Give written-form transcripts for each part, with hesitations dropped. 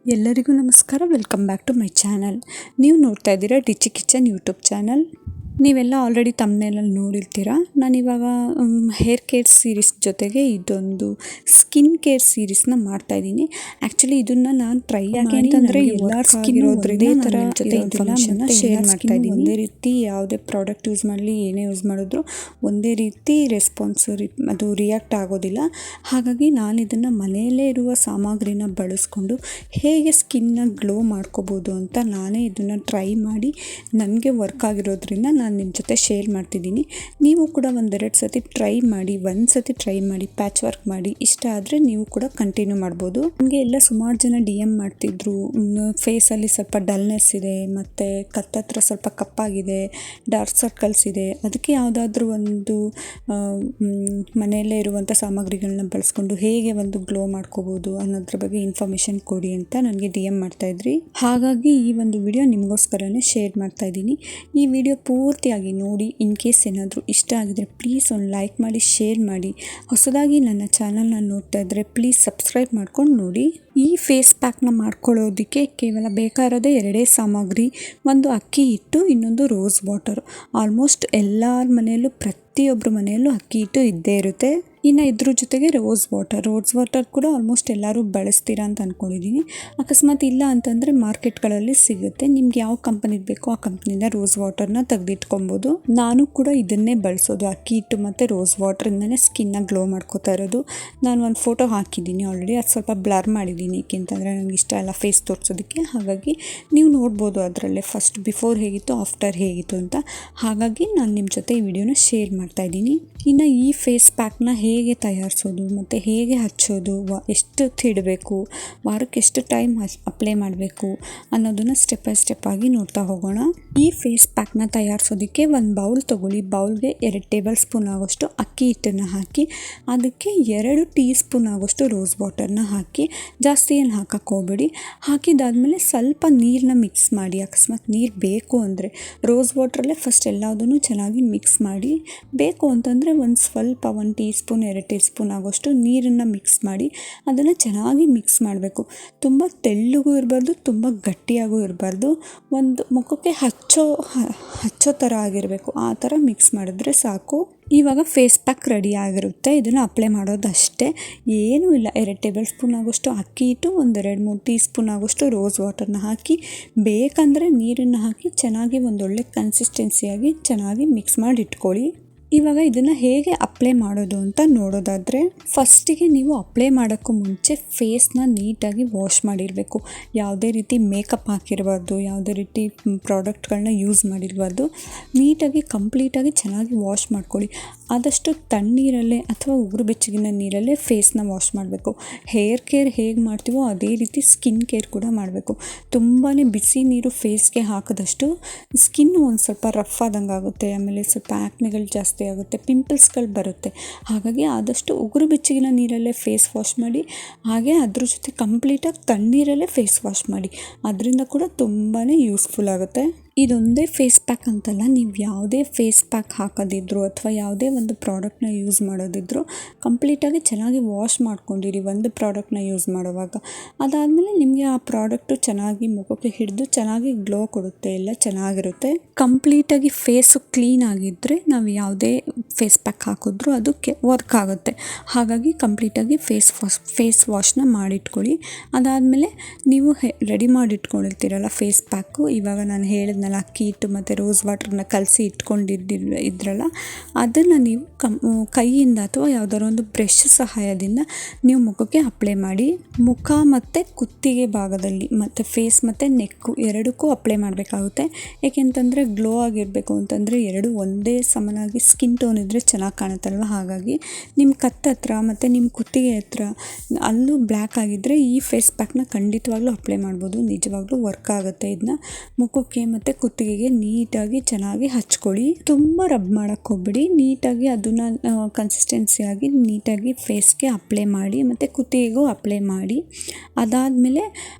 ಎಲ್ಲರಿಗೂ ನಮಸ್ಕಾರ. Welcome back to my channel. ನೀವು ನೋಡ್ತಾ ಇದ್ದೀರಾ ಡಿಚಿ ಕಿಚನ್ ಯೂಟ್ಯೂಬ್ ಚಾನಲ್. ನೀವೆಲ್ಲ ಆಲ್ರೆಡಿ ತಮ್ಮನೇಲಲ್ಲಿ ನೋಡಿರ್ತೀರ. ನಾನಿವಾಗ ಹೇರ್ ಕೇರ್ ಸೀರೀಸ್ ಜೊತೆಗೆ ಇದೊಂದು ಸ್ಕಿನ್ ಕೇರ್ ಸೀರೀಸ್ನ ಮಾಡ್ತಾಯಿದ್ದೀನಿ. ಆ್ಯಕ್ಚುಲಿ ಇದನ್ನು ನಾನು ಟ್ರೈ ಅಂತಂದರೆ ಎಲ್ಲರ ಸ್ಕಿನ್ ಇರೋದ್ರಿಂದ ಥರ ಜೊತೆ ಇನ್ಫಾರ್ಮೇಷನ್ನ ಶೇರ್ ಮಾಡ್ತಾಯಿದ್ದೀನಿ. ಒಂದೇ ರೀತಿ ಯಾವುದೇ ಪ್ರಾಡಕ್ಟ್ ಯೂಸ್ ಮಾಡಲಿ, ಏನೇ ಯೂಸ್ ಮಾಡಿದ್ರು ಒಂದೇ ರೀತಿ ರೆಸ್ಪಾನ್ಸ್ ಅದು ರಿಯಾಕ್ಟ್ ಆಗೋದಿಲ್ಲ. ಹಾಗಾಗಿ ನಾನು ಇದನ್ನು ಮನೆಯಲ್ಲೇ ಇರುವ ಸಾಮಗ್ರಿನ ಬಳಸ್ಕೊಂಡು ಹೇಗೆ ಸ್ಕಿನ್ನ ಗ್ಲೋ ಮಾಡ್ಕೋಬೋದು ಅಂತ ನಾನೇ ಇದನ್ನು ಟ್ರೈ ಮಾಡಿ ನನಗೆ ವರ್ಕ್ ಆಗಿರೋದ್ರಿಂದ ನಾನು ನಿಮ್ಮ ಜೊತೆ ಶೇರ್ ಮಾಡ್ತಿದ್ದೀನಿ. ನೀವು ಕೂಡ ಒಂದೆರಡು ಸತಿ ಟ್ರೈ ಮಾಡಿ, ಒಂದು ಟ್ರೈ ಮಾಡಿ, ಪ್ಯಾಚ್ ವರ್ಕ್ ಮಾಡಿ, ಇಷ್ಟ ಆದರೆ ನೀವು ಕೂಡ ಕಂಟಿನ್ಯೂ ಮಾಡ್ಬೋದು. ನನಗೆ ಎಲ್ಲ ಸುಮಾರು ಜನ DM ಮಾಡ್ತಿದ್ರು, ಫೇಸಲ್ಲಿ ಸ್ವಲ್ಪ ಡಲ್ನೆಸ್ ಇದೆ, ಮತ್ತು ಕತ್ತತ್ರ ಸ್ವಲ್ಪ ಕಪ್ಪಾಗಿದೆ, ಡಾರ್ಕ್ ಸರ್ಕಲ್ಸ್ ಇದೆ, ಅದಕ್ಕೆ ಯಾವುದಾದ್ರೂ ಒಂದು ಮನೆಯಲ್ಲೇ ಇರುವಂಥ ಸಾಮಗ್ರಿಗಳನ್ನ ಬಳಸ್ಕೊಂಡು ಹೇಗೆ ಒಂದು ಗ್ಲೋ ಮಾಡ್ಕೋಬೋದು ಅನ್ನೋದ್ರ ಬಗ್ಗೆ ಇನ್ಫಾರ್ಮೇಷನ್ ಕೊಡಿ ಅಂತ ನನಗೆ DM ಮಾಡ್ತಾಯಿದ್ರಿ. ಹಾಗಾಗಿ ಈ ಒಂದು ವಿಡಿಯೋ ನಿಮಗೋಸ್ಕರನೇ ಶೇರ್ ಮಾಡ್ತಾಯಿದ್ದೀನಿ. ಈ ವಿಡಿಯೋ ಪೂರ್ತಿಯಾಗಿ ನೋಡಿ. ಇನ್ ಕೇಸ್ ಏನಾದರೂ ಇಷ್ಟ ಆಗಿದರೆ ಪ್ಲೀಸ್ ಒಂದು ಲೈಕ್ ಮಾಡಿ, ಶೇರ್ ಮಾಡಿ. ಹೊಸದಾಗಿ ನನ್ನ ಚಾನಲ್ನ ನೋಡ್ತಾ ಇದ್ದರೆ ಪ್ಲೀಸ್ ಸಬ್ಸ್ಕ್ರೈಬ್ ಮಾಡ್ಕೊಂಡು ನೋಡಿ. ಈ ಫೇಸ್ ಪ್ಯಾಕ್ನ ಮಾಡ್ಕೊಳ್ಳೋದಕ್ಕೆ ಕೇವಲ ಬೇಕಾಗಿರೋದೇ ಎರಡೇ ಸಾಮಗ್ರಿ. ಒಂದು ಅಕ್ಕಿ ಹಿಟ್ಟು, ಇನ್ನೊಂದು ರೋಸ್ ವಾಟರ್. ಆಲ್ಮೋಸ್ಟ್ ಎಲ್ಲರ ಮನೆಯಲ್ಲೂ, ಪ್ರತಿಯೊಬ್ಬರ ಮನೆಯಲ್ಲೂ ಅಕ್ಕಿ ಹಿಟ್ಟು ಇದ್ದೇ ಇರುತ್ತೆ. ಇನ್ನು ಇದ್ರ ಜೊತೆಗೆ ರೋಸ್ ವಾಟರ್ ಕೂಡ ಆಲ್ಮೋಸ್ಟ್ ಎಲ್ಲರೂ ಬಳಸ್ತೀರಾ ಅಂತ ಅಂದ್ಕೊಂಡಿದ್ದೀನಿ. ಅಕಸ್ಮಾತ್ ಇಲ್ಲ ಅಂತಂದರೆ ಮಾರ್ಕೆಟ್ಗಳಲ್ಲಿ ಸಿಗುತ್ತೆ. ನಿಮ್ಗೆ ಯಾವ ಕಂಪನಿದು ಬೇಕೋ ಆ ಕಂಪ್ನಿಯಿಂದ ರೋಸ್ ವಾಟರ್ನ ತೆಗೆದಿಟ್ಕೊಬೋದು. ನಾನು ಕೂಡ ಇದನ್ನೇ ಬಳಸೋದು, ಅಕ್ಕಿ ಹಿಟ್ಟು ಮತ್ತು ರೋಸ್ ವಾಟರಿಂದನೇ ಸ್ಕಿನ್ನ ಗ್ಲೋ ಮಾಡ್ಕೋತಾ ಇರೋದು. ನಾನು ಒಂದು ಫೋಟೋ ಹಾಕಿದ್ದೀನಿ ಆಲ್ರೆಡಿ, ಅದು ಸ್ವಲ್ಪ ಬ್ಲರ್ ಮಾಡಿದ್ದೀನಿ, ಏಕೆಂತಂದರೆ ನನಗೆ ಇಷ್ಟ ಎಲ್ಲ ಫೇಸ್ ತೋರಿಸೋದಕ್ಕೆ. ಹಾಗಾಗಿ ನೀವು ನೋಡ್ಬೋದು ಅದರಲ್ಲೇ ಫಸ್ಟ್ ಬಿಫೋರ್ ಹೇಗಿತ್ತು, ಆಫ್ಟರ್ ಹೇಗಿತ್ತು ಅಂತ. ಹಾಗಾಗಿ ನಾನು ನಿಮ್ಮ ಜೊತೆ ಈ ವಿಡಿಯೋನ ಶೇರ್ ಮಾಡ್ತಾಯಿದ್ದೀನಿ. ಇನ್ನು ಈ ಫೇಸ್ ಪ್ಯಾಕ್ನ ಹೇಗೆ ತಯಾರಿಸೋದು ಮತ್ತು ಹೇಗೆ ಹಚ್ಚೋದು, ಎಷ್ಟು ಇಡಬೇಕು, ವಾರಕ್ಕೆ ಎಷ್ಟು ಟೈಮ್ ಅಪ್ಲೈ ಮಾಡಬೇಕು ಅನ್ನೋದನ್ನು ಸ್ಟೆಪ್ ಬೈ ಸ್ಟೆಪ್ ಆಗಿ ನೋಡ್ತಾ ಹೋಗೋಣ. ಈ ಫೇಸ್ ಪ್ಯಾಕ್ನ ತಯಾರಿಸೋದಕ್ಕೆ ಒಂದು ಬೌಲ್ ತೊಗೊಳ್ಳಿ. ಬೌಲ್ಗೆ 2 ಟೇಬಲ್ ಸ್ಪೂನ್ ಆಗೋಷ್ಟು ಅಕ್ಕಿ ಹಿಟ್ಟನ್ನು ಹಾಕಿ, ಅದಕ್ಕೆ 2 ಟೀ ಸ್ಪೂನ್ ಆಗೋಷ್ಟು ರೋಸ್ ವಾಟರ್ನ ಹಾಕಿ, ಜಾಸ್ತಿ ಏನು ಹಾಕಕ್ಕೆ ಹೋಗಬೇಡಿ. ಹಾಕಿದಾದ್ಮೇಲೆ ಸ್ವಲ್ಪ ನೀರನ್ನ ಮಿಕ್ಸ್ ಮಾಡಿ. ಅಕಸ್ಮಾತ್ ನೀರು ಬೇಕು ಅಂದರೆ ರೋಸ್ ವಾಟ್ರಲ್ಲೇ ಫಸ್ಟ್ ಎಲ್ಲದನ್ನು ಚೆನ್ನಾಗಿ ಮಿಕ್ಸ್ ಮಾಡಿ, ಬೇಕು ಅಂತಂದರೆ ಒಂದು ಸ್ವಲ್ಪ 1 ಟೀ ಸ್ಪೂನ್ 2 ಟೀ ಸ್ಪೂನ್ ಆಗೋಷ್ಟು ನೀರನ್ನು ಮಿಕ್ಸ್ ಮಾಡಿ ಅದನ್ನು ಚೆನ್ನಾಗಿ ಮಿಕ್ಸ್ ಮಾಡಬೇಕು. ತುಂಬ ತೆಳ್ಳಗೂ ಇರಬಾರ್ದು, ತುಂಬ ಗಟ್ಟಿಯಾಗೂ ಇರಬಾರ್ದು. ಒಂದು ಮುಖಕ್ಕೆ ಹಚ್ಚೋ ಥರ ಆಗಿರಬೇಕು. ಆ ಥರ ಮಿಕ್ಸ್ ಮಾಡಿದ್ರೆ ಸಾಕು. ಇವಾಗ ಫೇಸ್ ಪ್ಯಾಕ್ ರೆಡಿ ಆಗಿರುತ್ತೆ. ಇದನ್ನು ಅಪ್ಲೈ ಮಾಡೋದಷ್ಟೇ, ಏನೂ ಇಲ್ಲ. 2 ಟೇಬಲ್ ಸ್ಪೂನ್ ಆಗೋಷ್ಟು ಅಕ್ಕಿ ಹಿಟ್ಟು, ಒಂದು 2-3 ಟೀ ಸ್ಪೂನ್ ಆಗೋಷ್ಟು ರೋಸ್ ವಾಟರ್ನ ಹಾಕಿ, ಬೇಕಂದರೆ ನೀರನ್ನು ಹಾಕಿ ಚೆನ್ನಾಗಿ ಒಂದೊಳ್ಳೆ ಕನ್ಸಿಸ್ಟೆನ್ಸಿಯಾಗಿ ಚೆನ್ನಾಗಿ ಮಿಕ್ಸ್ ಮಾಡಿ ಇಟ್ಕೊಳ್ಳಿ. ಇವಾಗ ಇದನ್ನು ಹೇಗೆ ಅಪ್ಲೈ ಮಾಡೋದು ಅಂತ ನೋಡೋದಾದರೆ, ಫಸ್ಟಿಗೆ ನೀವು ಅಪ್ಲೈ ಮಾಡೋಕ್ಕೂ ಮುಂಚೆ ಫೇಸ್ನ ನೀಟಾಗಿ ವಾಶ್ ಮಾಡಿರಬೇಕು. ಯಾವುದೇ ರೀತಿ ಮೇಕಪ್ ಹಾಕಿರಬಾರ್ದು, ಯಾವುದೇ ರೀತಿ ಪ್ರಾಡಕ್ಟ್ಗಳನ್ನ ಯೂಸ್ ಮಾಡಿರಬಾರ್ದು. ನೀಟಾಗಿ ಕಂಪ್ಲೀಟಾಗಿ ಚೆನ್ನಾಗಿ ವಾಶ್ ಮಾಡ್ಕೊಳ್ಳಿ. ಆದಷ್ಟು ತಣ್ಣೀರಲ್ಲೇ ಅಥವಾ ಉಗುರು ಬೆಚ್ಚಗಿನ ನೀರಲ್ಲೇ ಫೇಸ್ನ ವಾಶ್ ಮಾಡಬೇಕು. ಹೇರ್ ಕೇರ್ ಹೇಗೆ ಮಾಡ್ತೀವೋ ಅದೇ ರೀತಿ ಸ್ಕಿನ್ ಕೇರ್ ಕೂಡ ಮಾಡಬೇಕು. ತುಂಬಾ ಬಿಸಿ ನೀರು ಫೇಸ್ಗೆ ಹಾಕಿದಷ್ಟು ಸ್ಕಿನ್ ಒಂದು ಸ್ವಲ್ಪ ರಫ್ ಆದಂಗೆ ಆಗುತ್ತೆ, ಆಮೇಲೆ ಸ್ವಲ್ಪ ಆ್ಯಕ್ನೆಗಳು ಜಾಸ್ತಿ ಆಗುತ್ತೆ, ಪಿಂಪಲ್ಸ್ಗಳು ಬರುತ್ತೆ. ಹಾಗಾಗಿ ಆದಷ್ಟು ಉಗುರು ಬೆಚ್ಚಗಿನ ನೀರಲ್ಲೇ ಫೇಸ್ ವಾಶ್ ಮಾಡಿ. ಹಾಗೆ ಅದ್ರ ಜೊತೆ ಕಂಪ್ಲೀಟಾಗಿ ತಣ್ಣೀರಲ್ಲೇ ಫೇಸ್ ವಾಶ್ ಮಾಡಿ. ಅದರಿಂದ ಕೂಡ ತುಂಬಾ ಯೂಸ್ಫುಲ್ ಆಗುತ್ತೆ. ಇದೊಂದೇ ಫೇಸ್ ಪ್ಯಾಕ್ ಅಂತಲ್ಲ, ನೀವು ಯಾವುದೇ ಫೇಸ್ ಪ್ಯಾಕ್ ಹಾಕೋದಿದ್ರು ಅಥವಾ ಯಾವುದೇ ಒಂದು ಪ್ರಾಡಕ್ಟ್ನ ಯೂಸ್ ಮಾಡೋದಿದ್ರು ಕಂಪ್ಲೀಟಾಗಿ ಚೆನ್ನಾಗಿ ವಾಶ್ ಮಾಡ್ಕೊಂಡಿರಿ ಒಂದು ಪ್ರಾಡಕ್ಟ್ನ ಯೂಸ್ ಮಾಡುವಾಗ. ಅದಾದಮೇಲೆ ನಿಮಗೆ ಆ ಪ್ರಾಡಕ್ಟು ಚೆನ್ನಾಗಿ ಮುಖಕ್ಕೆ ಹಿಡಿದು ಚೆನ್ನಾಗಿ ಗ್ಲೋ ಕೊಡುತ್ತೆ, ಎಲ್ಲ ಚೆನ್ನಾಗಿರುತ್ತೆ. ಕಂಪ್ಲೀಟಾಗಿ ಫೇಸು ಕ್ಲೀನ್ ಆಗಿದ್ದರೆ ನಾವು ಯಾವುದೇ ಫೇಸ್ ಪ್ಯಾಕ್ ಹಾಕಿದ್ರೂ ಅದಕ್ಕೆ ವರ್ಕ್ ಆಗುತ್ತೆ. ಹಾಗಾಗಿ ಕಂಪ್ಲೀಟಾಗಿ ಫೇಸ್ ವಾಶ್ನ ಮಾಡಿಟ್ಕೊಳ್ಳಿ. ಅದಾದಮೇಲೆ ನೀವು ರೆಡಿ ಮಾಡಿಟ್ಕೊಂಡಿರ್ತೀರಲ್ಲ ಫೇಸ್ ಪ್ಯಾಕು, ಇವಾಗ ನಾನು ಹೇಳಿದ್ನಲ್ಲ ಅಕ್ಕಿ ಹಿಟ್ಟು ಮತ್ತು ರೋಸ್ ವಾಟರ್ನ ಕಲಸಿ ಇದ್ರಲ್ಲ, ಅದನ್ನು ನೀವು ಕೈಯಿಂದ ಅಥವಾ ಯಾವುದಾದ್ರು ಒಂದು ಬ್ರಷ್ ಸಹಾಯದಿಂದ ನೀವು ಮುಖಕ್ಕೆ ಅಪ್ಲೈ ಮಾಡಿ. ಮುಖ ಮತ್ತು ಕುತ್ತಿಗೆ ಭಾಗದಲ್ಲಿ ಮತ್ತು ಫೇಸ್ ಮತ್ತು ನೆಕ್ಕು ಎರಡಕ್ಕೂ ಅಪ್ಲೈ ಮಾಡಬೇಕಾಗುತ್ತೆ. ಏಕೆಂತಂದರೆ ಗ್ಲೋ ಆಗಿರಬೇಕು ಅಂತಂದರೆ ಎರಡು ಒಂದೇ ಸಮನಾಗಿ ಸ್ಕಿನ್ ಟೋನ್ ಇದ್ದರೆ ಚೆನ್ನಾಗಿ ಕಾಣುತ್ತಲ್ವ. ಹಾಗಾಗಿ ನಿಮ್ಮ ಕತ್ತತ್ರ ಮತ್ತು ನಿಮ್ಮ ಕುತ್ತಿಗೆ ಹತ್ರ ಅಲ್ಲೂ ಬ್ಲ್ಯಾಕ್ ಆಗಿದ್ದರೆ ಈ ಫೇಸ್ ಪ್ಯಾಕ್ನ ಖಂಡಿತವಾಗ್ಲೂ ಅಪ್ಲೈ ಮಾಡ್ಬೋದು. ನಿಜವಾಗ್ಲೂ ವರ್ಕ್ ಆಗುತ್ತೆ. ಇದನ್ನ ಮುಖಕ್ಕೆ ಮತ್ತು ಕುತ್ತಿಗೆಗೆ ನೀಟಾಗಿ ಚೆನ್ನಾಗಿ ಹಚ್ಕೊಳ್ಳಿ. ತುಂಬ ರಬ್ ಮಾಡೋಕ್ಕೆ ಹೋಗ್ಬಿಡಿ. ನೀಟಾಗಿ ಅದನ್ನು ಕನ್ಸಿಸ್ಟೆನ್ಸಿಯಾಗಿ ನೀಟಾಗಿ ಫೇಸ್ಗೆ ಅಪ್ಲೈ ಮಾಡಿ ಮತ್ತು ಕುತ್ತಿಗೆಗೂ ಅಪ್ಲೈ ಮಾಡಿ. ಅದಾದಮೇಲೆ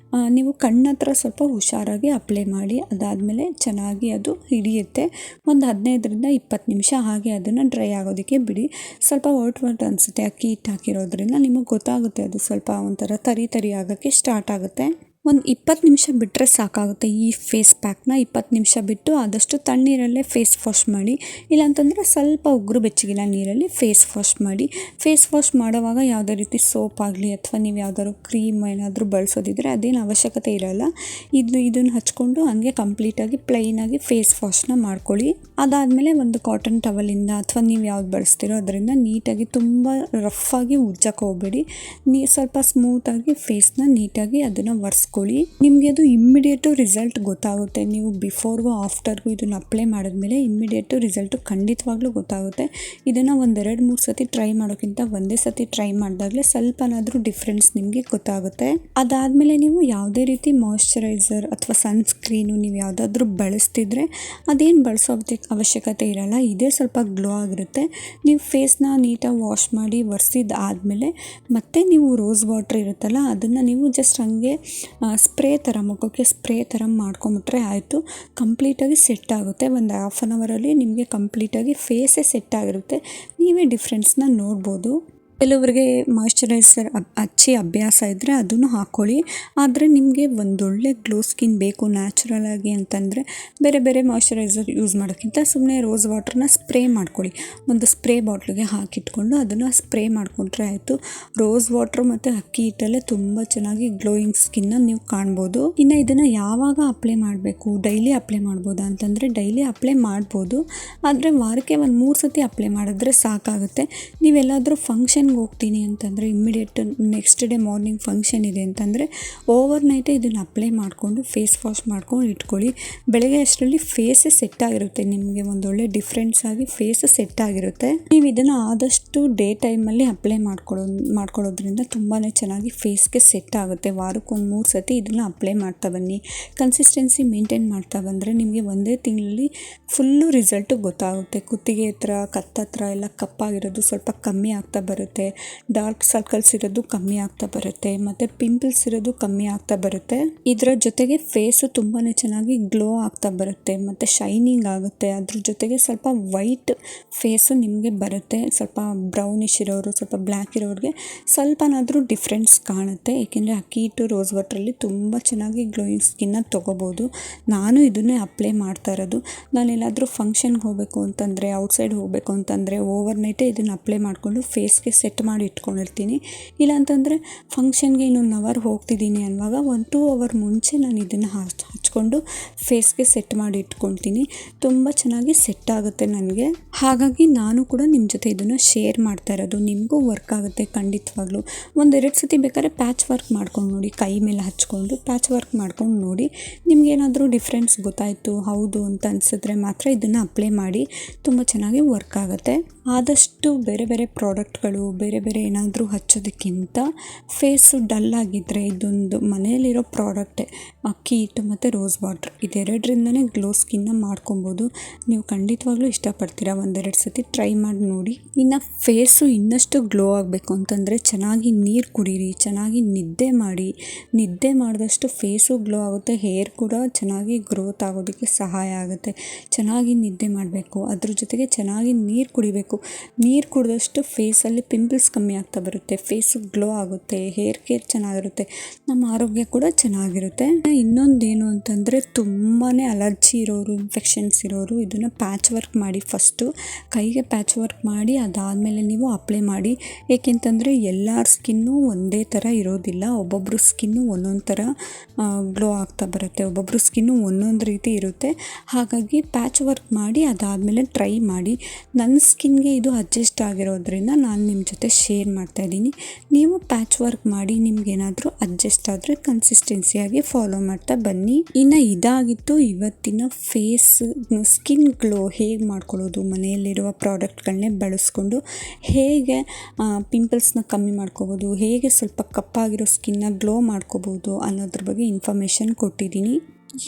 ನೀವು ಕಣ್ಣತ್ರ ಸ್ವಲ್ಪ ಹುಷಾರಾಗಿ ಅಪ್ಲೈ ಮಾಡಿ. ಅದಾದಮೇಲೆ ಚೆನ್ನಾಗಿ ಅದು ಹಿಡಿಯುತ್ತೆ. ಒಂದು 15-20 ನಿಮಿಷ ಹಾಗೆ ಅದನ್ನು ಡ್ರೈ ಆಗೋದಕ್ಕೆ ಬಿಡಿ. ಸ್ವಲ್ಪ ಒರ್ಟ್ ಅನಿಸುತ್ತೆ, ಅಕ್ಕಿ ಹಿಟ್ಟು ಹಾಕಿರೋದ್ರಿಂದ ನಿಮಗೆ ಗೊತ್ತಾಗುತ್ತೆ, ಅದು ಸ್ವಲ್ಪ ಒಂಥರ ತರಿ ಆಗೋಕ್ಕೆ ಸ್ಟಾರ್ಟ್ ಆಗುತ್ತೆ. ಒಂದು 20 ನಿಮಿಷ ಬಿಟ್ಟರೆ ಸಾಕಾಗುತ್ತೆ. ಈ ಫೇಸ್ ಪ್ಯಾಕ್ನ 20 ನಿಮಿಷ ಬಿಟ್ಟು ಆದಷ್ಟು ತಣ್ಣೀರಲ್ಲೇ ಫೇಸ್ ವಾಶ್ ಮಾಡಿ, ಇಲ್ಲಾಂತಂದರೆ ಸ್ವಲ್ಪ ಉಗುರು ಬೆಚ್ಚಗಿನ ನೀರಲ್ಲಿ ಫೇಸ್ ವಾಶ್ ಮಾಡಿ. ಫೇಸ್ ವಾಶ್ ಮಾಡೋವಾಗ ಯಾವುದೇ ರೀತಿ ಸೋಪ್ ಆಗಲಿ ಅಥವಾ ನೀವು ಯಾವ್ದಾದ್ರು ಕ್ರೀಮ್ ಏನಾದರೂ ಬಳಸೋದಿದ್ರೆ ಅದೇನು ಅವಶ್ಯಕತೆ ಇರೋಲ್ಲ. ಇದನ್ನು ಹಚ್ಕೊಂಡು ಹಂಗೆ ಕಂಪ್ಲೀಟಾಗಿ ಪ್ಲೈನಾಗಿ ಫೇಸ್ ವಾಶ್ನ ಮಾಡ್ಕೊಳ್ಳಿ. ಅದಾದಮೇಲೆ ಒಂದು ಕಾಟನ್ ಟವಲಿಂದ ಅಥವಾ ನೀವು ಯಾವ್ದು ಬಳಸ್ತೀರೋ ಅದರಿಂದ ನೀಟಾಗಿ ತುಂಬ ರಫಾಗಿ ಉಜ್ಜಕ್ಕೆ ಹೋಗಬೇಡಿ. ಸ್ವಲ್ಪ ಸ್ಮೂತಾಗಿ ಫೇಸ್ನ ನೀಟಾಗಿ ಅದನ್ನು ಒರೆಸ್ಕೊಳ್ಳಿ. ನಿಮಗೆ ಅದು ಇಮ್ಮಿಡಿಯೇಟು ರಿಸಲ್ಟ್ ಗೊತ್ತಾಗುತ್ತೆ. ನೀವು ಬಿಫೋರ್ಗೂ ಆಫ್ಟರ್ಗೂ ಇದನ್ನು ಅಪ್ಲೈ ಮಾಡಿದ್ಮೇಲೆ ಇಮ್ಮಿಡಿಯೇಟು ರಿಸಲ್ಟು ಖಂಡಿತವಾಗ್ಲೂ ಗೊತ್ತಾಗುತ್ತೆ. ಇದನ್ನು 1-2-3 ಸತಿ ಟ್ರೈ ಮಾಡೋಕ್ಕಿಂತ ಒಂದೇ ಸತಿ ಟ್ರೈ ಮಾಡಿದಾಗಲೇ ಸ್ವಲ್ಪನಾದರೂ ಡಿಫ್ರೆನ್ಸ್ ನಿಮಗೆ ಗೊತ್ತಾಗುತ್ತೆ. ಅದಾದಮೇಲೆ ನೀವು ಯಾವುದೇ ರೀತಿ ಮಾಯ್ಶ್ಚರೈಸರ್ ಅಥವಾ ಸನ್ಸ್ಕ್ರೀನು ನೀವು ಯಾವುದಾದ್ರೂ ಬಳಸ್ತಿದ್ರೆ ಅದೇನು ಬಳಸೋ ಅವಶ್ಯಕತೆ ಇರಲ್ಲ. ಇದೇ ಸ್ವಲ್ಪ ಗ್ಲೋ ಆಗಿರುತ್ತೆ. ನೀವು ಫೇಸ್ನ ನೀಟಾಗಿ ವಾಶ್ ಮಾಡಿ ಒರೆಸಿದಾದ್ಮೇಲೆ ಮತ್ತೆ ನೀವು ರೋಸ್ ವಾಟ್ರ್ ಇರುತ್ತಲ್ಲ ಅದನ್ನು ನೀವು ಜಸ್ಟ್ ಹಂಗೆ ಸ್ಪ್ರೇ ಥರ ಮುಖಕ್ಕೆ ಸ್ಪ್ರೇ ಥರ ಮಾಡ್ಕೊಂಬಿಟ್ರೆ ಆಯಿತು. ಕಂಪ್ಲೀಟಾಗಿ ಸೆಟ್ ಆಗುತ್ತೆ. ಒಂದು ಹಾಫ್ ಆನ್ ಅವರಲ್ಲಿ ನಿಮಗೆ ಕಂಪ್ಲೀಟಾಗಿ ಫೇಸೇ ಸೆಟ್ ಆಗಿರುತ್ತೆ. ನೀವೇ ಡಿಫ್ರೆನ್ಸ್ನ ನೋಡ್ಬೋದು. ಕೆಲವರಿಗೆ ಮಾಯ್ಶ್ಚರೈಸರ್ ಹಚ್ಚಿ ಅಭ್ಯಾಸ ಇದ್ದರೆ ಅದನ್ನು ಹಾಕ್ಕೊಳ್ಳಿ. ಆದರೆ ನಿಮಗೆ ಒಂದೊಳ್ಳೆ ಗ್ಲೋ ಸ್ಕಿನ್ ಬೇಕು ನ್ಯಾಚುರಲ್ ಆಗಿ ಅಂತಂದರೆ ಬೇರೆ ಬೇರೆ ಮಾಯ್ಶ್ಚರೈಸರ್ ಯೂಸ್ ಮಾಡೋಕ್ಕಿಂತ ಸುಮ್ಮನೆ ರೋಸ್ ವಾಟ್ರನ್ನ ಸ್ಪ್ರೇ ಮಾಡ್ಕೊಳ್ಳಿ. ಒಂದು ಸ್ಪ್ರೇ ಬಾಟ್ಲಿಗೆ ಹಾಕಿಟ್ಕೊಂಡು ಅದನ್ನು ಸ್ಪ್ರೇ ಮಾಡಿಕೊಂಡ್ರೆ ಆಯಿತು. ರೋಸ್ ವಾಟ್ರ್ ಮತ್ತು ಅಕ್ಕಿ ಹಿಟ್ಟಲ್ಲೇ ತುಂಬ ಚೆನ್ನಾಗಿ ಗ್ಲೋಯಿಂಗ್ ಸ್ಕಿನ್ನ ನೀವು ಕಾಣ್ಬೋದು. ಇನ್ನು ಇದನ್ನು ಯಾವಾಗ ಅಪ್ಲೈ ಮಾಡಬೇಕು, ಡೈಲಿ ಅಪ್ಲೈ ಮಾಡ್ಬೋದಾ ಅಂತಂದರೆ ಡೈಲಿ ಅಪ್ಲೈ ಮಾಡ್ಬೋದು. ಆದರೆ ವಾರಕ್ಕೆ ಒಂದು 3 ಸತಿ ಅಪ್ಲೈ ಮಾಡಿದ್ರೆ ಸಾಕಾಗುತ್ತೆ. ನೀವೆಲ್ಲಾದರೂ ಫಂಕ್ಷನ್ ಹೋಗ್ತೀನಿ ಅಂತಂದರೆ immediate next day morning function ಇದೆ ಅಂತಂದರೆ ಓವರ್ ನೈಟೇ ಇದನ್ನು ಅಪ್ಲೈ ಮಾಡಿಕೊಂಡು ಫೇಸ್ ವಾಶ್ ಮಾಡ್ಕೊಂಡು ಇಟ್ಕೊಳ್ಳಿ. ಬೆಳಗ್ಗೆ ಅಷ್ಟರಲ್ಲಿ ಫೇಸೇ ಸೆಟ್ ಆಗಿರುತ್ತೆ. ನಿಮಗೆ ಒಂದೊಳ್ಳೆ ಆಗಿ ಫೇಸ್ ಸೆಟ್ ಆಗಿರುತ್ತೆ. ನೀವು ಇದನ್ನು ಆದಷ್ಟು ಡೇ ಟೈಮಲ್ಲಿ ಅಪ್ಲೈ ಮಾಡ್ಕೊಳ್ಳೋದ್ರಿಂದ ತುಂಬಾ ಚೆನ್ನಾಗಿ ಫೇಸ್ಗೆ ಸೆಟ್ ಆಗುತ್ತೆ. ವಾರಕ್ಕೆ 3 ಸತಿ ಇದನ್ನು ಅಪ್ಲೈ ಮಾಡ್ತಾ ಬನ್ನಿ. ಕನ್ಸಿಸ್ಟೆನ್ಸಿ ಮೇಂಟೈನ್ ಮಾಡ್ತಾ ಬಂದರೆ ನಿಮಗೆ ಒಂದೇ ತಿಂಗಳಲ್ಲಿ ಫುಲ್ಲು ರಿಸಲ್ಟು ಗೊತ್ತಾಗುತ್ತೆ. ಕುತ್ತಿಗೆ ಹತ್ರ ಕತ್ತತ್ರ ಎಲ್ಲ ಕಪ್ಪಾಗಿರೋದು ಸ್ವಲ್ಪ ಕಮ್ಮಿ ಆಗ್ತಾ ಬರುತ್ತೆ. ಡಾರ್ಕ್ ಸರ್ಕಲ್ಸ್ ಇರೋದು ಕಮ್ಮಿ ಆಗ್ತಾ ಬರುತ್ತೆ. ಮತ್ತು ಪಿಂಪಲ್ಸ್ ಇರೋದು ಕಮ್ಮಿ ಆಗ್ತಾ ಬರುತ್ತೆ. ಇದರ ಜೊತೆಗೆ ಫೇಸು ತುಂಬಾ ಚೆನ್ನಾಗಿ ಗ್ಲೋ ಆಗ್ತಾ ಬರುತ್ತೆ ಮತ್ತು ಶೈನಿಂಗ್ ಆಗುತ್ತೆ. ಅದ್ರ ಜೊತೆಗೆ ಸ್ವಲ್ಪ ವೈಟ್ ಫೇಸು ನಿಮಗೆ ಬರುತ್ತೆ. ಸ್ವಲ್ಪ ಬ್ರೌನಿಶ್ ಇರೋರು, ಸ್ವಲ್ಪ ಬ್ಲ್ಯಾಕ್ ಇರೋರಿಗೆ ಸ್ವಲ್ಪನಾದರೂ ಡಿಫ್ರೆನ್ಸ್ ಕಾಣುತ್ತೆ. ಏಕೆಂದರೆ ಅಕ್ಕಿ ಹಿಟ್ಟು ರೋಸ್ ವಾಟ್ರಲ್ಲಿ ತುಂಬ ಚೆನ್ನಾಗಿ ಗ್ಲೋಯಿಂಗ್ ಸ್ಕಿನ್ನ ತೊಗೋಬೋದು. ನಾನು ಇದನ್ನೇ ಅಪ್ಲೈ ಮಾಡ್ತಾ ಇರೋದು. ನಾನೆಲ್ಲಾದರೂ ಫಂಕ್ಷನ್ಗೆ ಹೋಗಬೇಕು ಅಂತಂದರೆ, ಔಟ್ಸೈಡ್ ಹೋಗಬೇಕು ಅಂತಂದರೆ ಓವರ್ ನೈಟೇ ಇದನ್ನು ಅಪ್ಲೈ ಮಾಡಿಕೊಂಡು ಫೇಸ್ಗೆ ಸೆಟ್ ಮಾಡಿ ಇಟ್ಕೊಂಡಿರ್ತೀನಿ. ಇಲ್ಲಾಂತಂದರೆ ಫಂಕ್ಷನ್ಗೆ ಇನ್ನೊಂದು ಅವರ್ ಹೋಗ್ತಿದ್ದೀನಿ ಅನ್ನುವಾಗ 1-2 ಅವರ್ ಮುಂಚೆ ನಾನು ಇದನ್ನು ಹಚ್ಕೊಂಡು ಫೇಸ್ಗೆ ಸೆಟ್ ಮಾಡಿ ಇಟ್ಕೊಳ್ತೀನಿ. ತುಂಬ ಚೆನ್ನಾಗಿ ಸೆಟ್ ಆಗುತ್ತೆ ನನಗೆ. ಹಾಗಾಗಿ ನಾನು ಕೂಡ ನಿಮ್ಮ ಜೊತೆ ಇದನ್ನು ಶೇರ್ ಮಾಡ್ತಾ ಇರೋದು. ನಿಮಗೂ ವರ್ಕ್ ಆಗುತ್ತೆ ಖಂಡಿತವಾಗ್ಲೂ. 1-2 ಸತಿ ಬೇಕಾದ್ರೆ ಪ್ಯಾಚ್ ವರ್ಕ್ ಮಾಡ್ಕೊಂಡು ನೋಡಿ. ಕೈ ಮೇಲೆ ಹಚ್ಕೊಂಡು ಪ್ಯಾಚ್ ವರ್ಕ್ ಮಾಡ್ಕೊಂಡು ನೋಡಿ. ನಿಮಗೇನಾದರೂ ಡಿಫ್ರೆನ್ಸ್ ಗೊತ್ತಾಯಿತು ಹೌದು ಅಂತ ಅನಿಸಿದ್ರೆ ಮಾತ್ರ ಇದನ್ನು ಅಪ್ಲೈ ಮಾಡಿ. ತುಂಬ ಚೆನ್ನಾಗಿ ವರ್ಕ್ ಆಗುತ್ತೆ. ಆದಷ್ಟು ಬೇರೆ ಬೇರೆ ಪ್ರಾಡಕ್ಟ್ಗಳು ಬೇರೆ ಬೇರೆ ಏನಾದರೂ ಹಚ್ಚೋದಕ್ಕಿಂತ ಫೇಸು ಡಲ್ ಆಗಿದ್ದರೆ ಇದೊಂದು ಮನೆಯಲ್ಲಿರೋ ಪ್ರಾಡಕ್ಟೇ ಅಕ್ಕಿ ಹಿಟ್ಟು ಮತ್ತು ರೋಸ್ ವಾಟ್ರ್ ಇದೆರಡರಿಂದನೇ ಗ್ಲೋ ಸ್ಕಿನ್ನ ಮಾಡ್ಕೊಬೋದು. ನೀವು ಖಂಡಿತವಾಗ್ಲೂ ಇಷ್ಟಪಡ್ತೀರಾ. 1-2 ಸತಿ ಟ್ರೈ ಮಾಡಿ ನೋಡಿ. ಇನ್ನು ಫೇಸು ಇನ್ನಷ್ಟು ಗ್ಲೋ ಆಗಬೇಕು ಅಂತಂದರೆ ಚೆನ್ನಾಗಿ ನೀರು ಕುಡೀರಿ, ಚೆನ್ನಾಗಿ ನಿದ್ದೆ ಮಾಡಿ. ನಿದ್ದೆ ಮಾಡಿದಷ್ಟು ಫೇಸು ಗ್ಲೋ ಆಗುತ್ತೆ. ಹೇರ್ ಕೂಡ ಚೆನ್ನಾಗಿ ಗ್ರೋತ್ ಆಗೋದಕ್ಕೆ ಸಹಾಯ ಆಗುತ್ತೆ. ಚೆನ್ನಾಗಿ ನಿದ್ದೆ ಮಾಡಬೇಕು. ಅದ್ರ ಜೊತೆಗೆ ಚೆನ್ನಾಗಿ ನೀರು ಕುಡಿಬೇಕು. ನೀರು ಕುಡಿದಷ್ಟು ಫೇಸಲ್ಲಿ ಪಿಂಪಲ್ಸ್ ಕಮ್ಮಿ ಆಗ್ತಾ ಬರುತ್ತೆ. ಫೇಸು ಗ್ಲೋ ಆಗುತ್ತೆ. ಹೇರ್ ಕೇರ್ ಚೆನ್ನಾಗಿರುತ್ತೆ. ನಮ್ಮ ಆರೋಗ್ಯ ಕೂಡ ಚೆನ್ನಾಗಿರುತ್ತೆ. ಇನ್ನೊಂದೇನು ಅಂತಂದರೆ ತುಂಬಾ ಅಲರ್ಜಿ ಇರೋರು, ಇನ್ಫೆಕ್ಷನ್ಸ್ ಇರೋರು ಇದನ್ನು ಪ್ಯಾಚ್ ವರ್ಕ್ ಮಾಡಿ. ಫಸ್ಟು ಕೈಗೆ ಪ್ಯಾಚ್ ವರ್ಕ್ ಮಾಡಿ ಅದಾದಮೇಲೆ ನೀವು ಅಪ್ಲೈ ಮಾಡಿ. ಏಕೆಂತಂದರೆ ಎಲ್ಲರ ಸ್ಕಿನ್ನು ಒಂದೇ ಥರ ಇರೋದಿಲ್ಲ. ಒಬ್ಬೊಬ್ಬರು ಸ್ಕಿನ್ನು ಒಂದೊಂದು ಥರ ಗ್ಲೋ ಆಗ್ತಾ ಬರುತ್ತೆ. ಒಬ್ಬೊಬ್ಬರು ಸ್ಕಿನ್ನು ಒಂದೊಂದು ರೀತಿ ಇರುತ್ತೆ. ಹಾಗಾಗಿ ಪ್ಯಾಚ್ ವರ್ಕ್ ಮಾಡಿ ಅದಾದಮೇಲೆ ಟ್ರೈ ಮಾಡಿ. ನನ್ನ ಸ್ಕಿನ್ಗೆ ಇದು ಅಡ್ಜಸ್ಟ್ ಆಗಿರೋದ್ರಿಂದ ನಾನು ನಿಮ್ಮ ಜೊತೆ ಶೇರ್ ಮಾಡ್ತಾ ಇದ್ದೀನಿ. ನೀವು ಪ್ಯಾಚ್ ವರ್ಕ್ ಮಾಡಿ ನಿಮ್ಗೇನಾದರೂ ಅಡ್ಜಸ್ಟ್ ಆದರೆ ಕನ್ಸಿಸ್ಟೆನ್ಸಿಯಾಗಿ ಫಾಲೋ ಮಾಡ್ತಾ ಬನ್ನಿ. ಇನ್ನು ಇದಾಗಿತ್ತು ಇವತ್ತಿನ ಫೇಸ್ ಸ್ಕಿನ್ ಗ್ಲೋ ಹೇಗೆ ಮಾಡ್ಕೊಳ್ಳೋದು, ಮನೆಯಲ್ಲಿರುವ ಪ್ರಾಡಕ್ಟ್ಗಳನ್ನೇ ಬಳಸ್ಕೊಂಡು ಹೇಗೆ ಪಿಂಪಲ್ಸ್ನ ಕಮ್ಮಿ ಮಾಡ್ಕೋಬೋದು, ಹೇಗೆ ಸ್ವಲ್ಪ ಕಪ್ಪಾಗಿರೋ ಸ್ಕಿನ್ನ ಗ್ಲೋ ಮಾಡ್ಕೋಬೋದು ಅನ್ನೋದ್ರ ಬಗ್ಗೆ ಇನ್ಫಾರ್ಮೇಷನ್ ಕೊಟ್ಟಿದ್ದೀನಿ.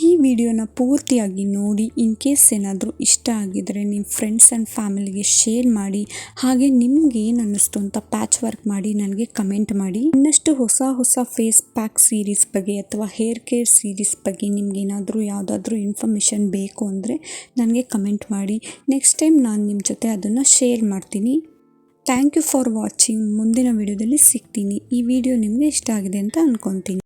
ಈ ವಿಡಿಯೋನ ಪೂರ್ತಿಯಾಗಿ ನೋಡಿ. ಇನ್ ಕೇಸ್ ಏನಾದರೂ ಇಷ್ಟ ಆಗಿದರೆ ನಿಮ್ಮ ಫ್ರೆಂಡ್ಸ್ ಆ್ಯಂಡ್ ಫ್ಯಾಮಿಲಿಗೆ ಶೇರ್ ಮಾಡಿ. ಹಾಗೆ ನಿಮ್ಗೆ ಏನು ಅನ್ನಿಸ್ತು ಅಂತ ಪ್ಯಾಚ್ ವರ್ಕ್ ಮಾಡಿ ನನಗೆ ಕಮೆಂಟ್ ಮಾಡಿ. ಇನ್ನಷ್ಟು ಹೊಸ ಫೇಸ್ ಪ್ಯಾಕ್ ಸೀರೀಸ್ ಬಗ್ಗೆ ಅಥವಾ ಹೇರ್ ಕೇರ್ ಸೀರೀಸ್ ಬಗ್ಗೆ ನಿಮ್ಗೇನಾದರೂ ಯಾವುದಾದ್ರೂ ಇನ್ಫಾರ್ಮೇಷನ್ ಬೇಕು ಅಂದರೆ ನನಗೆ ಕಮೆಂಟ್ ಮಾಡಿ. ನೆಕ್ಸ್ಟ್ ಟೈಮ್ ನಾನು ನಿಮ್ಮ ಜೊತೆ ಅದನ್ನು ಶೇರ್ ಮಾಡ್ತೀನಿ. Thank you for watching. ಮುಂದಿನ ವಿಡಿಯೋದಲ್ಲಿ ಸಿಗ್ತೀನಿ. ಈ ವಿಡಿಯೋ ನಿಮಗೆ ಇಷ್ಟ ಆಗಿದೆ ಅಂತ ಅಂದ್ಕೊತೀನಿ.